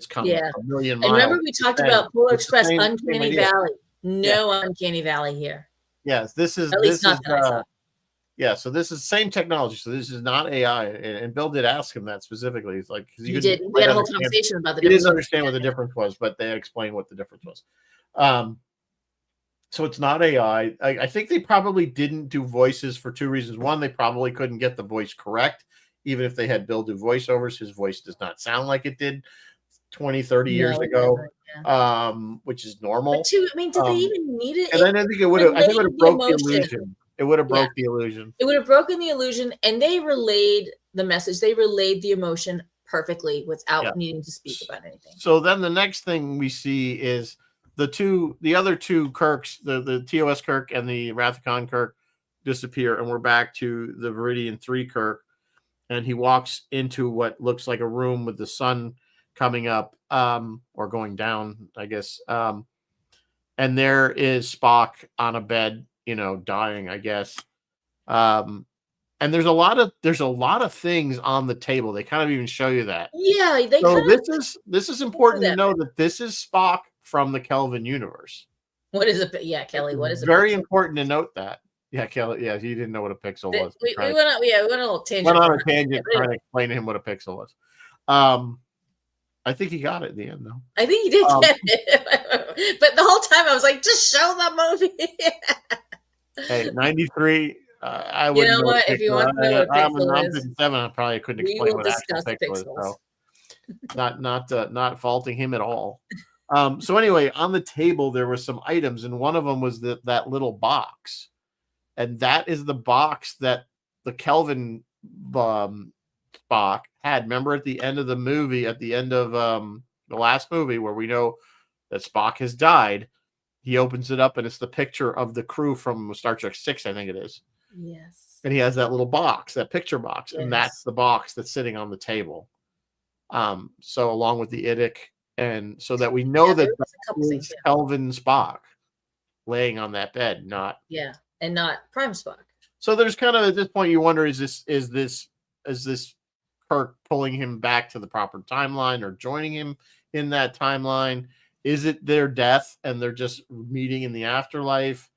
million miles. And remember we talked about Polar Express, Uncanny Valley. No Uncanny Valley here. Yes, this is Yeah, so this is same technology. So this is not AI. And Bill did ask him that specifically. He's like, because He did. We had a whole conversation about the he difference. didn't understand what the difference was, but they explained what the difference was. So it's not AI. I think they probably didn't do voices for two reasons. One, they probably couldn't get the voice correct. Even if they had Bill do voiceovers, his voice does not sound like it did 20, 30 years ago, which is normal. But I mean, did they even need it? And then I think it would have broke the illusion. It would have broke the illusion. It would have broken the illusion, and they relayed the message. They relayed the emotion perfectly without needing to speak about anything. So then the next thing we see is the other two Kirks, the TOS Kirk and the Wrath of Khan Kirk, disappear, and we're back to the Viridian 3 Kirk, and he walks into what looks like a room with the sun coming up, or going down, I guess. And there is Spock on a bed, dying, I guess. And there's a lot of things on the table. They kind of even show you that. Yeah, this is important to know that this is Spock from the Kelvin universe. What is it? Yeah, Kelly. What is it? Very important to note that. Yeah, Kelly. Yeah, you didn't know what a pixel was. We went on. Yeah, we went on a little tangent. Went on a tangent trying to explain to him what a pixel was. I think he got it at the end, though. I think he did get it, but the whole time I was like, just show the movie. Hey, 93. I wouldn't. You know what? If you want to know what pixel is, 57. I probably couldn't explain what actual pixel is. So, not faulting him at all. So anyway, on the table there were some items, and one of them was that little box, and that is the box that the Kelvin Spock had. Remember at the end of the movie, at the end of the last movie, where we know that Spock has died, he opens it up, and it's the picture of the crew from Star Trek 6, I think it is. Yes. And he has that little box, that picture box, and that's the box that's sitting on the table. So along with the IDIC, and so that we know that is Kelvin Spock laying on that bed, and not Prime Spock. So there's kind of, at this point you wonder, is this Kirk pulling him back to the proper timeline or joining him in that timeline? Is it their death and they're just meeting in the afterlife?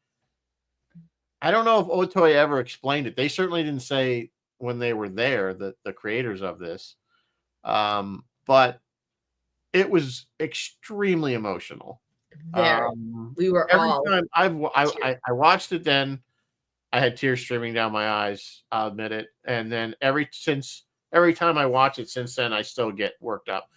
I don't know if Otoy ever explained it. They certainly didn't say when they were there, the creators of this. But it was extremely emotional. We were all. Every time I watched it, then I had tears streaming down my eyes. I'll admit it. And then every time I watch it since then, I still get worked up.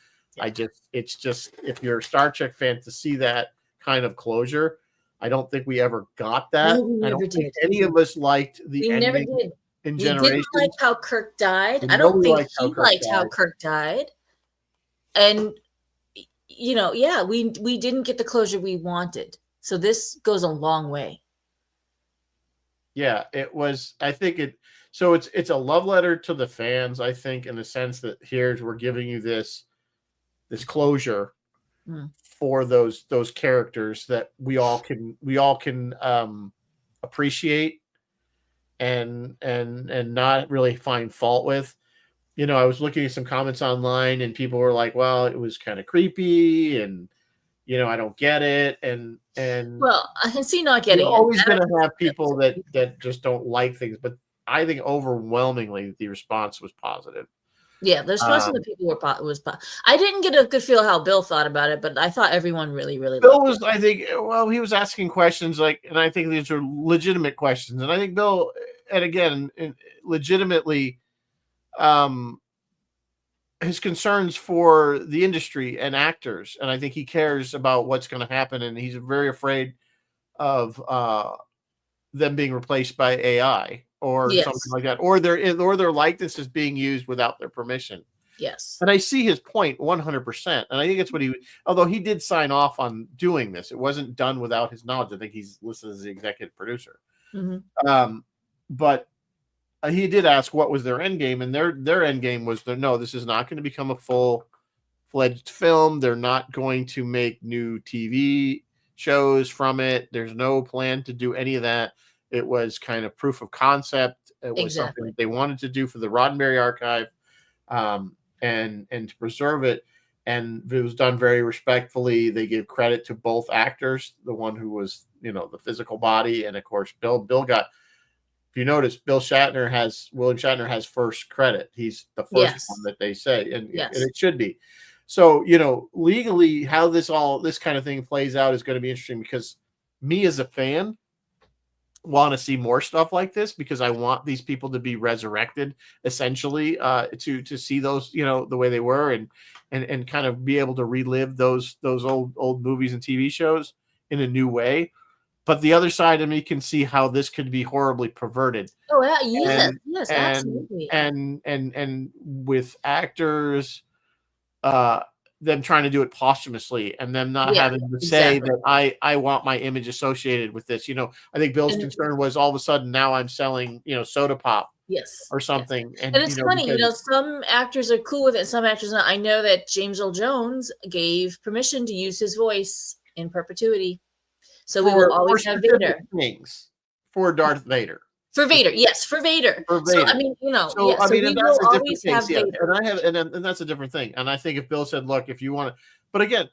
It's just if you're a Star Trek fan, to see that kind of closure, I don't think we ever got that. No, I don't think any of us liked the ending. Never did. In we didn't like how Kirk died. I don't think he liked how Kirk died. And we didn't get the closure we wanted. So this goes a long way. Yeah, it was. I think it. So it's a love letter to the fans. I think, in the sense that we're giving you this closure for those characters that we all can appreciate and not really find fault with. I was looking at some comments online, and people were like, "Well, it was kind of creepy," and I don't get it. And well, I can see not getting it. You're always going to have people that just don't like things, but I think overwhelmingly the response was positive. Yeah, the response from the people was positive. I didn't get a good feel how Bill thought about it, but I thought everyone really, really. Bill was, I think, he was asking questions and I think these are legitimate questions, and I think Bill, and again, legitimately, his concerns for the industry and actors, and I think he cares about what's going to happen, and he's very afraid of them being replaced by AI or something like that, or their likeness is being used without their permission. Yes, and I see his point 100%, and I think it's what although he did sign off on doing this, it wasn't done without his knowledge. I think he's listed as the executive producer. Mm-hmm. But he did ask what was their end game, and their end game was no, this is not going to become a full-fledged film. They're not going to make new TV shows from it. There's no plan to do any of that. It was kind of proof of concept. It was something they wanted to do for the Roddenberry archive, and to preserve it. And it was done very respectfully. They give credit to both actors, the one who was, the physical body, and of course, Bill got if you notice, William Shatner has first credit. He's the first one that they say, and it should be. So, legally, how this kind of thing plays out is going to be interesting, because me as a fan want to see more stuff like this, because I want these people to be resurrected, essentially, to see those, the way they were, and kind of be able to relive those old movies and TV shows in a new way. But the other side of me can see how this could be horribly perverted. Oh yeah, yes, absolutely. And with actors, them trying to do it posthumously, and them not having to say that I want my image associated with this. I think Bill's concern was, all of a sudden now I'm selling, soda pop. Yes. Or something. Yes. And it's funny, some actors are cool with it, some actors not. I know that James Earl Jones gave permission to use his voice in perpetuity. So we will always have Vader. Things for Darth Vader. For Vader, yes, for Vader. So I mean, we will always have Vader. And that's a different thing. And I think if Bill said, "Look, if you want to," but again,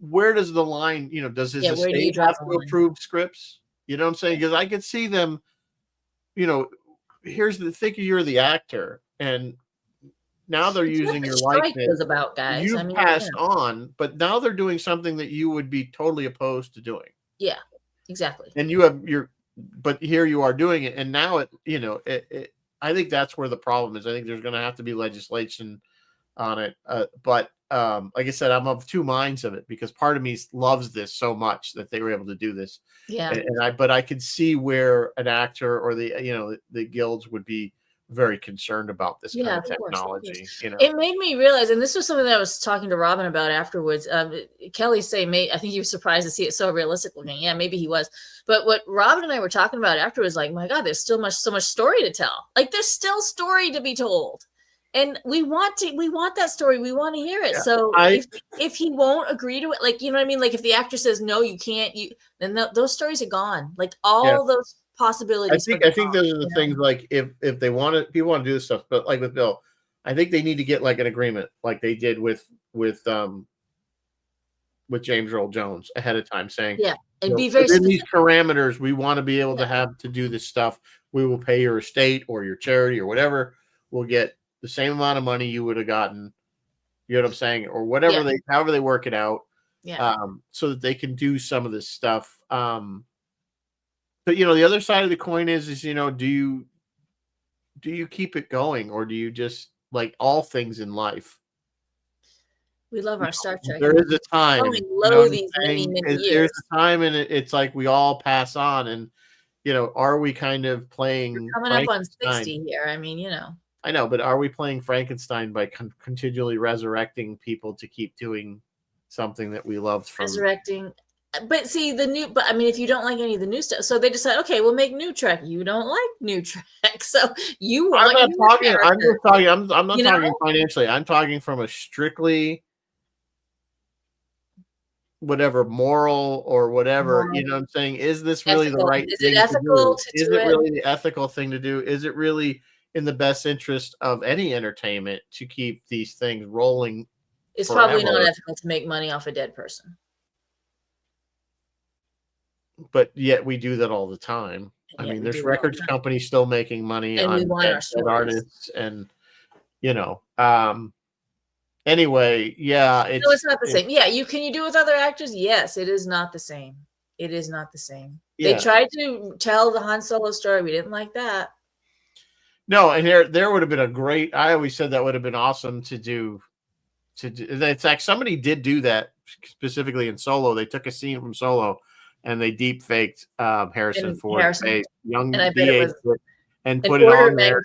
where does the line? Does his estate have to approve scripts? You know what I'm saying? Because I could see them. Here's the thing: you're the actor, and now they're using your likeness. Was about, guys. You passed on, but now they're doing something that you would be totally opposed to doing. Yeah, exactly. And you have but here you are doing it, and now I think that's where the problem is. I think there's going to have to be legislation on it. But like I said, I'm of two minds of it, because part of me loves this so much that they were able to do this. Yeah. But I could see where an actor or the guilds would be very concerned about this kind of technology. It made me realize, and this was something that I was talking to Robin about afterwards. Kelly I think he was surprised to see it so realistic looking. Yeah, maybe he was. But what Robin and I were talking about afterwards, like, my God, there's still so much story to tell. Like, there's still story to be told. And we want that story. We want to hear it. Yeah, so if he won't agree to it, like, you know what I mean? Like, if the actor says, no, you can't, then those stories are gone. Like, all those possibilities. I think those are the things, like, if they want to, people want to do this stuff, but like with Bill, I think they need to get like an agreement, like they did with James Earl Jones ahead of time, saying, and be very within these parameters, we want to be able to do this stuff. We will pay your estate or your charity or whatever. We'll get the same amount of money you would have gotten. You know what I'm saying? Or whatever however they work it out. Yeah. So that they can do some of this stuff. But the other side of the coin is do you keep it going, or do you just, like all things in life? We love our Star Trek. There is a time. These many years. There's a time, and it's like we all pass on, and are we kind of playing? We're coming up on 60 here. I mean, I know, but are we playing Frankenstein by continually resurrecting people to keep doing something that we loved from resurrecting? But see, I mean, if you don't like any of the new stuff, so they decide, okay, we'll make new Trek. You don't like new Trek, so you want. I'm not talking financially. I'm talking from a strictly whatever moral or whatever. You know what I'm saying? Is this really the right thing to do? Is it really the ethical thing to do? Is it really in the best interest of any entertainment to keep these things rolling? It's probably not ethical to make money off a dead person. But yet we do that all the time. I mean, there's records companies still making money on dead artists, and anyway, it's not the same. Yeah, can you do it with other actors? Yes, it is not the same. It is not the same. Yeah. They tried to tell the Han Solo story. We didn't like that. No, and there would have been a great. I always said that would have been awesome to do. It's like somebody did do that specifically in Solo. They took a scene from Solo and they deep faked Harrison Ford's face, young DH, and put it on there.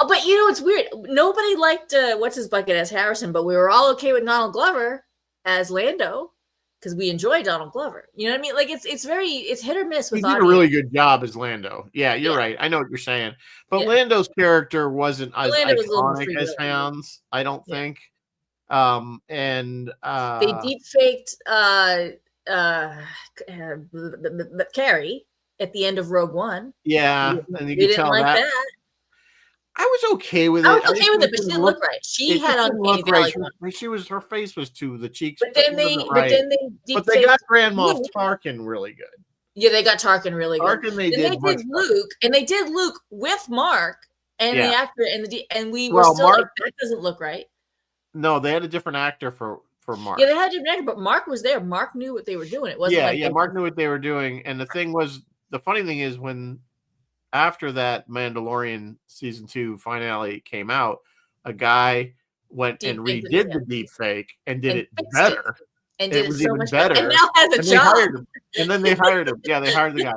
Oh, but it's weird. Nobody liked what's his bucket as Harrison, but we were all okay with Donald Glover as Lando because we enjoy Donald Glover. You know what I mean? Like it's hit or miss with. He did a really good job as Lando. Yeah, you're right. I know what you're saying, but Lando's character wasn't as iconic as Han's. I don't think. And they deep faked Carrie at the end of Rogue One. Yeah, and you can tell that. I was okay with it. I was okay with it, but she didn't look right. She had uncanny valley. Her face was too, the cheeks. But then they got Grand Moff Tarkin really good. Yeah, they got Tarkin really good. Tarkin they And did they much did better. Luke, and they did Luke with Mark and Yeah. the actor and we were Well, still like, Mark, that doesn't look right. no, they had a different actor for Mark. Yeah, they had a different actor, but Mark was there. Mark knew what they were doing. It wasn't like Yeah, Mark knew what they were doing. And the thing was, the funny thing is when after that Mandalorian season 2 finale came out, a guy went and deep faked it, redid yeah, the deep fake and did and it fixed it better. and It did it was so even much better. And better. now has a And they job. hired him. And then they hired him. Yeah, they hired the guy.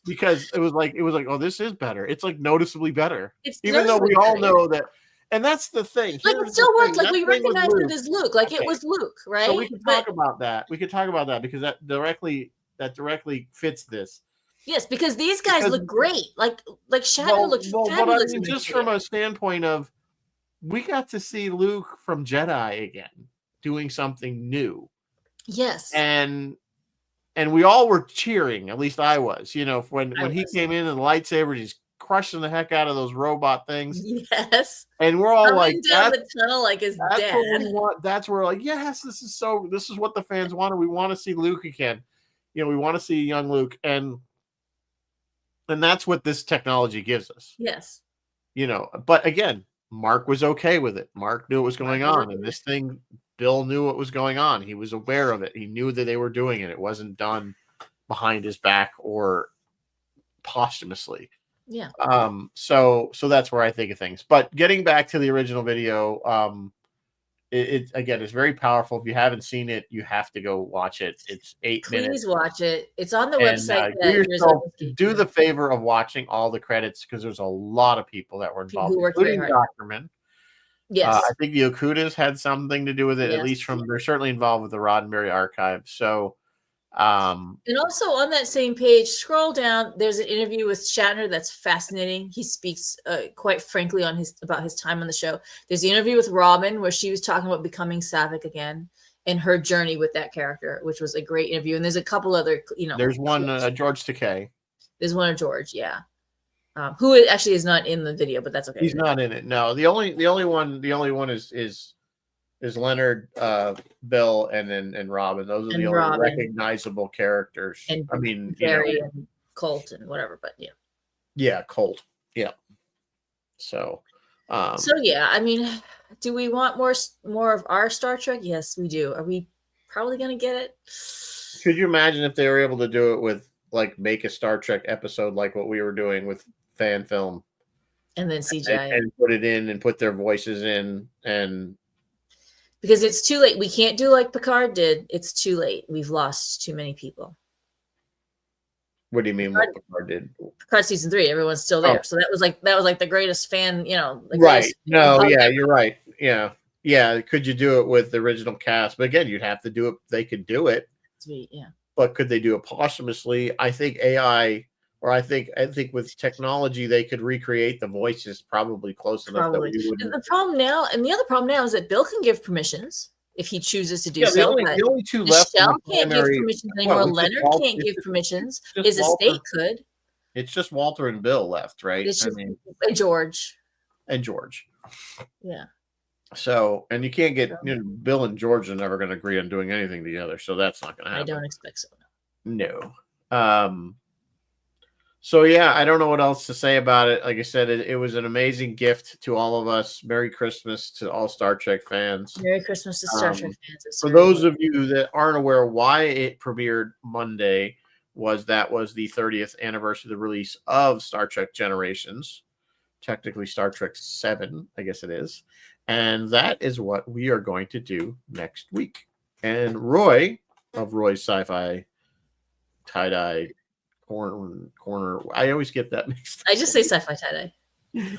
Because it was like, oh, this is better. It's like noticeably better. It's Even though we noticeably all better, know that. And that's the thing. like Here's it the still worked. thing. Like That we thing with recognized Luke. it as Luke. Like it Okay. was Luke, So right? we can talk about that. We could talk about that because that directly fits this. Yes, because these guys look great. Like Shatner looked but I fabulous mean, in this just video. from a standpoint of we got to see Luke from Jedi again doing something new. Yes. And we all were cheering, at least I was, when he was. came in and the lightsaber, he's crushing the heck out of those robot things. Yes. And we're all like, down the tunnel like his that's dad. what we want. That's where like, yes, this is what the fans wanted. We want to see Luke again. We want to see young Luke. And that's what this technology gives us. Yes. But again, Mark was okay with it. Mark knew what was going on. And this thing, Bill knew what was going on. He was aware of it. He knew that they were doing it. It wasn't done behind his back or posthumously. Yeah. So that's where I think of things. But getting back to the original video, it again, it's very powerful. If you haven't seen it, you have to go watch it. It's 8 minutes. Please watch it. It's on the And website. do the favor of watching all the credits because there's a lot of people that were involved, including Doctorman. Yes. I think the Okudas had something to do with it, at least they're certainly involved with the Roddenberry archive. So, and also on that same page, scroll down. There's an interview with Shatner that's fascinating. He speaks quite frankly about his time on the show. There's the interview with Robin where she was talking about becoming Saavik again and her journey with that character, which was a great interview. And there's a couple other, there's one George Takei. There's one of George, yeah. Who actually is not in the video, but that's okay. He's not in it. No, the only one is Leonard, Bill, and Robin. Those are the only recognizable characters. And I mean, Barry and Colt and whatever, but yeah. Yeah, Colt. Yeah. So yeah, I mean, do we want more of our Star Trek? Yes, we do. Are we probably gonna get it? Could you imagine if they were able to do it with like make a Star Trek episode like what we were doing with fan film, and then CGI and put it in and put their voices in, and because it's too late. We can't do like Picard did. It's too late. We've lost too many people. What do you mean? What Picard did? Picard season 3. Everyone's still there. So that was like the greatest fan. Right? No, yeah, you're right. Yeah. Could you do it with the original cast? But again, you'd have to do it. They could do it. Sweet, yeah. But could they do it posthumously? I think AI, or I think with technology, they could recreate the voices probably close enough that we wouldn't. The problem now, and the other problem now is that Bill can give permissions if he chooses to do so. The only two left. Michelle can't give permissions anymore. Leonard can't give permissions. His estate could. It's just Walter and Bill left, right? And George. And George. Yeah. So, and you can't get Bill and George are never going to agree on doing anything together, so that's not going to happen. I don't expect so. No. So yeah, I don't know what else to say about it. Like I said, it was an amazing gift to all of us. Merry Christmas to all Star Trek fans. Merry Christmas to Star Trek fans. For those of you that aren't aware why it premiered Monday, that was the 30th anniversary of the release of Star Trek Generations. Technically Star Trek 7, I guess it is. And that is what we are going to do next week. And Roy of Roy's Sci-Fi Tie-Dye Corner. I always get that mixed up. I just say Sci-Fi Tie-Dye.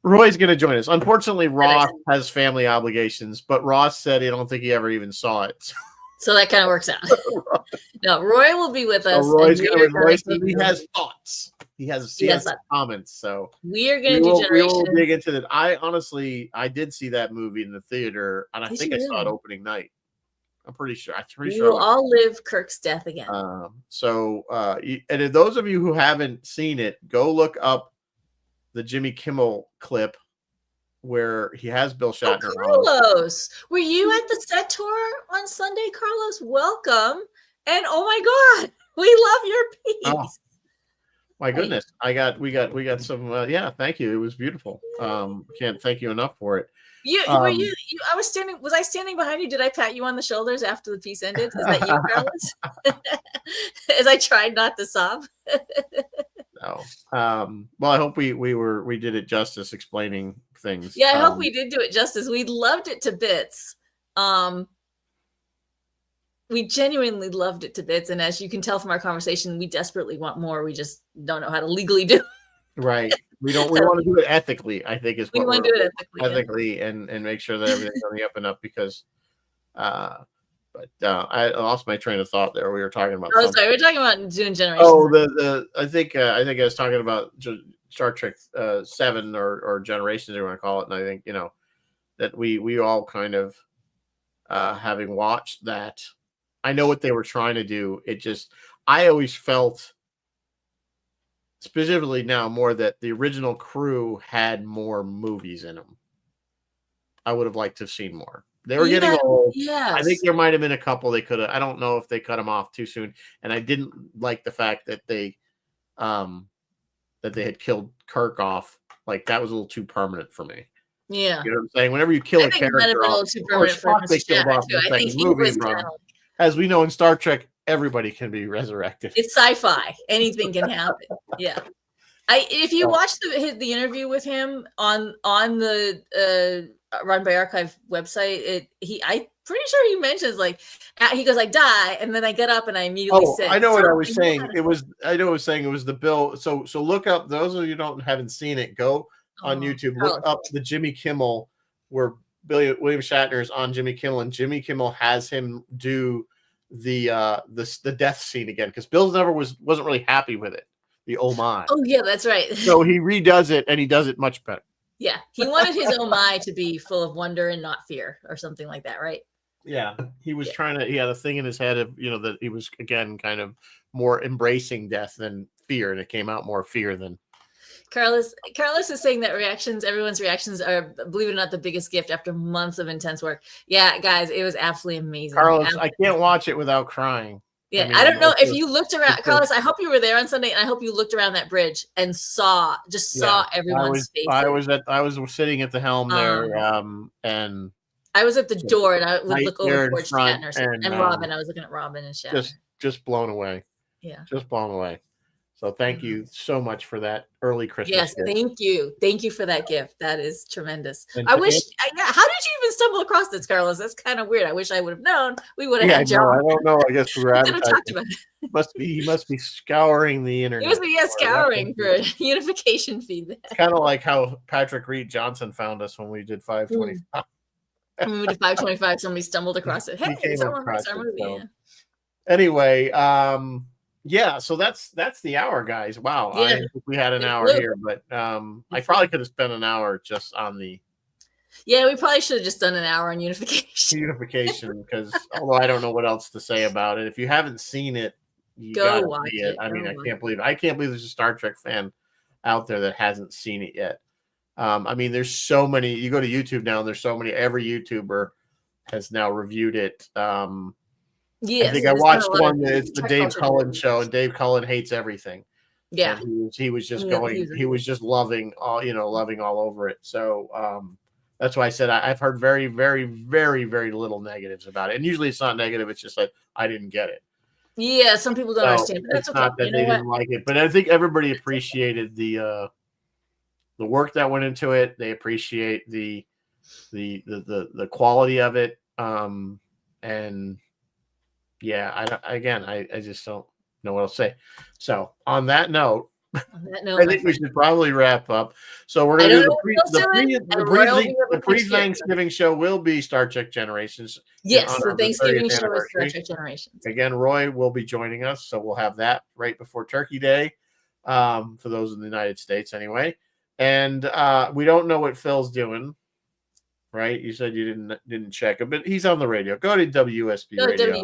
Roy's going to join us. Unfortunately, Ross has family obligations, but Ross said he don't think he ever even saw it. So that kind of works out. No, Roy will be with us. Roy's going to he has thoughts. He has comments. So we are going to do Generations. We will dig into that. I did see that movie in the theater, and I think I saw it opening night. I'm pretty sure. We will all live Kirk's death again. And if those of you who haven't seen it, go look up the Jimmy Kimmel clip where he has Bill Shatner. Carlos, were you at the set tour on Sunday, Carlos? Welcome. And oh my God, We love your Oh piece. my goodness. We got some yeah, thank you. It was beautiful. Can't thank you enough for it. I was standing. Was I standing behind you? Did I pat you on the shoulders after the piece ended? Is that you, Carlos? As I tried not to sob. No. Well, I hope we did it justice explaining things. Yeah, I hope we did do it justice. We loved it to bits. We genuinely loved it to bits, and as you can tell from our conversation, we desperately want more. We just don't know how to legally do it. Right. We want to do it ethically, I think is what we want to do it ethically and make sure that everything's on the up and up because I lost my train of thought there. We were talking about something. Sorry, we were talking about doing generations. Oh, I think I was talking about Star Trek 7 or Generations, you want to call it, and I think that we all kind of having watched that, I know what they were trying to do. It just, I always felt specifically now more that the original crew had more movies in them. I would have liked to have seen more. They were getting old. Yes. I think there might have been a couple they could have. I don't know if they cut them off too soon. And I didn't like the fact that they had killed Kirk off. Like that was a little too permanent for me. Yeah. You know what I'm saying? Whenever you kill a character off, they killed off in the second movie. As we know in Star Trek, everybody can be resurrected. It's sci-fi. Anything can happen. Yeah. If you watch the interview with him on the Run by Archive website, I'm pretty sure he mentions he goes, I die, and then I get up and I immediately sit. I know what I was saying. It was the Bill. So look up, those of you who haven't seen it, go on YouTube, look up the Jimmy Kimmel where William Shatner is on Jimmy Kimmel, and Jimmy Kimmel has him do the death scene again because Bill wasn't really happy with it. The oh my. Oh yeah, that's right. So he redoes it and he does it much better. Yeah, he wanted his oh my to be full of wonder and not fear or something like that, right? Yeah, he was trying to. He had a thing in his head of that he was again kind of more embracing death than fear, and it came out more fear than. Carlos is saying that everyone's reactions are, believe it or not, the biggest gift after months of intense work. Yeah, guys, it was absolutely amazing. Carlos, I can't watch it without crying. Yeah, I don't know if you looked around, Carlos. I hope you were there on Sunday, and I hope you looked around that bridge and saw everyone's faces. I was sitting at the helm there, and I was at the door, and I would look over towards Shatner and Robin. I was looking at Robin and Shatner. Just blown away. Yeah, just blown away. So thank you so much for that early Christmas gift. Thank you for that gift. That is tremendous. How did you even stumble across this, Carlos? That's kind of weird. I wish I would have known. We would have had John. I don't know. I guess we were talked about it. He must be scouring the internet. He must be scouring for unification feedback. It's kind of like how Patrick Reed Johnson found us when we did 525. When we did 525, somebody stumbled across it. Hey, Anyway, yeah, so that's the hour, guys. Wow, yeah. I think we had an hour here, but I probably could have spent an hour just on the. Yeah, we probably should have just done an hour on unification. Unification, because although I don't know what else to say about it, if you haven't seen it, you gotta watch it. I mean, I can't believe there's a Star Trek fan out there that hasn't seen it yet. I mean, there's so many. You go to YouTube now, and there's so many. Every YouTuber has now reviewed it. Yes, I think I watched one. It's the Dave Cullen show, and Dave Cullen hates everything. Yeah, he was just going. He was just loving all over it. So that's why I said I've heard very, very, very, very little negatives about it. And usually it's not negative. It's just like I didn't get it. Yeah, some people don't understand. But it's not that they didn't like it, but I think everybody appreciated the work that went into it. They appreciate the quality of it. And yeah, I just don't know what else to say. So on that note, I think we should probably wrap up. So we're going to do the pre-Thanksgiving show will be Star Trek Generations. Yes, the Thanksgiving show is Star Trek Generations. Again, Roy will be joining us, so we'll have that right before Turkey Day, for those in the United States anyway. And we don't know what Phil's doing. Right, you said you didn't check it, but he's on the radio. Go to WSB Radio.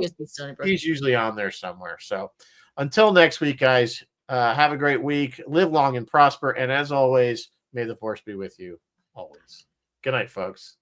He's usually on there somewhere. So, until next week, guys, have a great week. Live long and prosper, and as always, may the force be with you always. Good night, folks.